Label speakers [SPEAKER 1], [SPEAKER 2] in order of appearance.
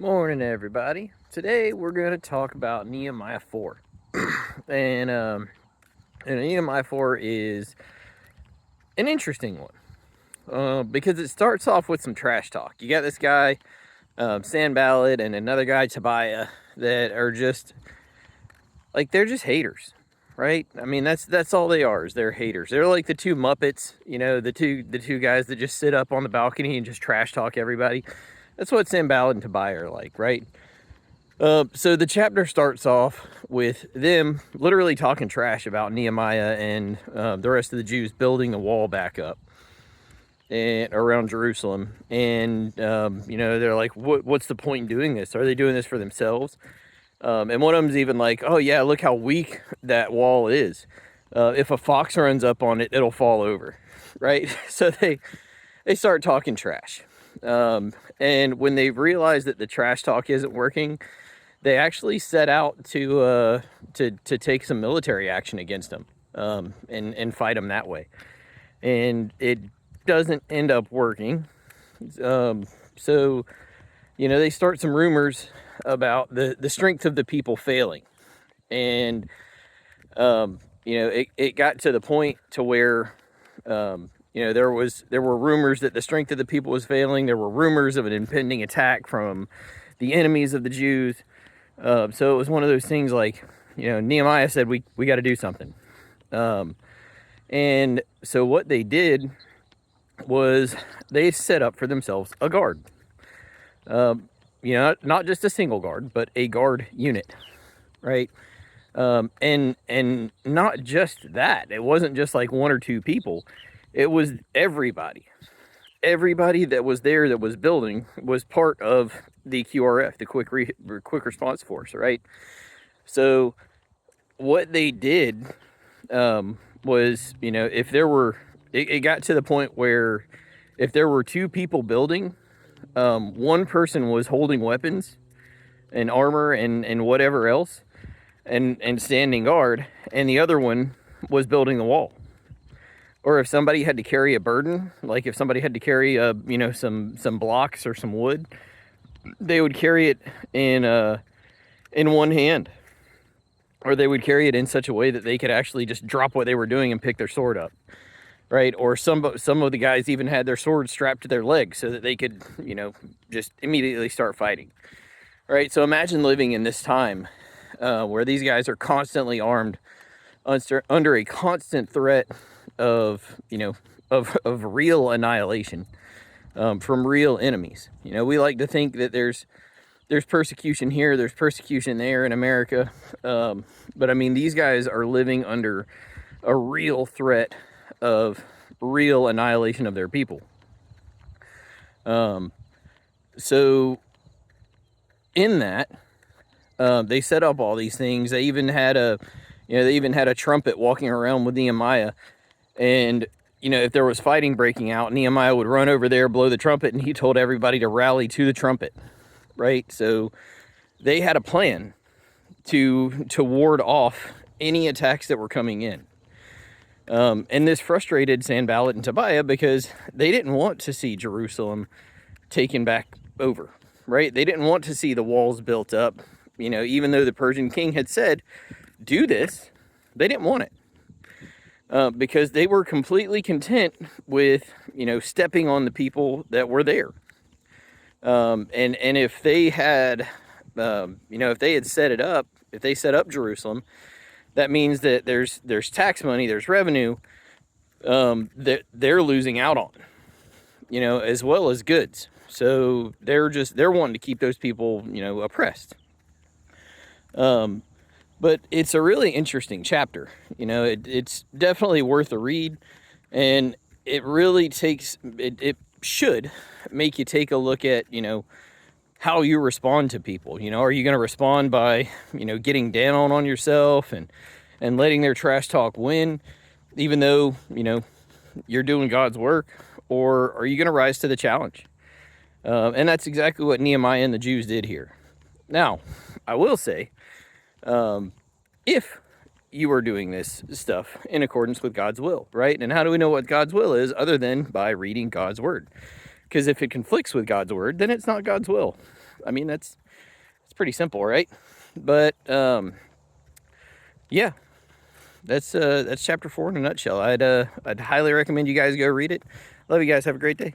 [SPEAKER 1] Morning, everybody. Today we're going to talk about Nehemiah 4. and Nehemiah 4 is an interesting one because it starts off with some trash talk. You got this guy, Sanballat, and another guy, Tobiah, that are just they're just haters, right? I mean, that's all they are, is they're haters. They're like the two Muppets, the two guys that just sit up on the balcony and just trash talk everybody. That's what Sanballat and Tobiah are like, right? So the chapter starts off with them literally talking trash about Nehemiah and the rest of the Jews building the wall back up and around Jerusalem. And they're like, "What's the point in doing this? Are they doing this for themselves?" And one of them's even like, "Oh yeah, look how weak that wall is. If a fox runs up on it, it'll fall over." Right? So they start talking trash. And when they realize that the trash talk isn't working, they actually set out to take some military action against them, and fight them that way. And it doesn't end up working. So they start some rumors about the strength of the people failing, and it got to the point to where there were rumors that the strength of the people was failing. There were rumors of an impending attack from the enemies of the Jews. So it was one of those things like, Nehemiah said, we got to do something. And so what they did was they set up for themselves a guard. Not just a single guard, but a guard unit, right? And not just that. It wasn't just like one or two people. It was everybody. Everybody that was there that was building was part of the QRF, the quick response force, right? So what they did was, if there were, it got to the point where if there were two people building, one person was holding weapons and armor and whatever else and standing guard, and the other one was building the wall. Or if somebody had to carry a burden, like if somebody had to carry some blocks or some wood, they would carry it in one hand, or they would carry it in such a way that they could actually just drop what they were doing and pick their sword up, right? Or some of the guys even had their swords strapped to their legs so that they could just immediately start fighting, right? So imagine living in this time where these guys are constantly armed, under a constant threat of real annihilation from real enemies. We like to think that there's persecution here, there's persecution there in America, but I mean, these guys are living under a real threat of real annihilation of their people. So in that, they set up all these things. They even had a trumpet walking around with Nehemiah. And, if there was fighting breaking out, Nehemiah would run over there, blow the trumpet, and he told everybody to rally to the trumpet, right? So they had a plan to ward off any attacks that were coming in. And this frustrated Sanballat and Tobiah because they didn't want to see Jerusalem taken back over, right? They didn't want to see the walls built up. Even though the Persian king had said, do this, they didn't want it. Because they were completely content with, stepping on the people that were there. And if they had, if they had set it up, if they set up Jerusalem, that means that there's tax money, there's revenue that they're losing out on, as well as goods. So they're wanting to keep those people, oppressed. But it's a really interesting chapter. It's definitely worth a read, and it really it should make you take a look at, how you respond to people. Are you going to respond by, getting down on yourself and letting their trash talk win, even though, you're doing God's work, or are you going to rise to the challenge? And that's exactly what Nehemiah and the Jews did here. Now, I will say, if you are doing this stuff in accordance with God's will, right? And how do we know what God's will is other than by reading God's word? Because if it conflicts with God's word, then it's not God's will. I mean, it's pretty simple, right? But yeah, that's chapter 4 in a nutshell. I'd highly recommend you guys go read it. Love you guys. Have a great day.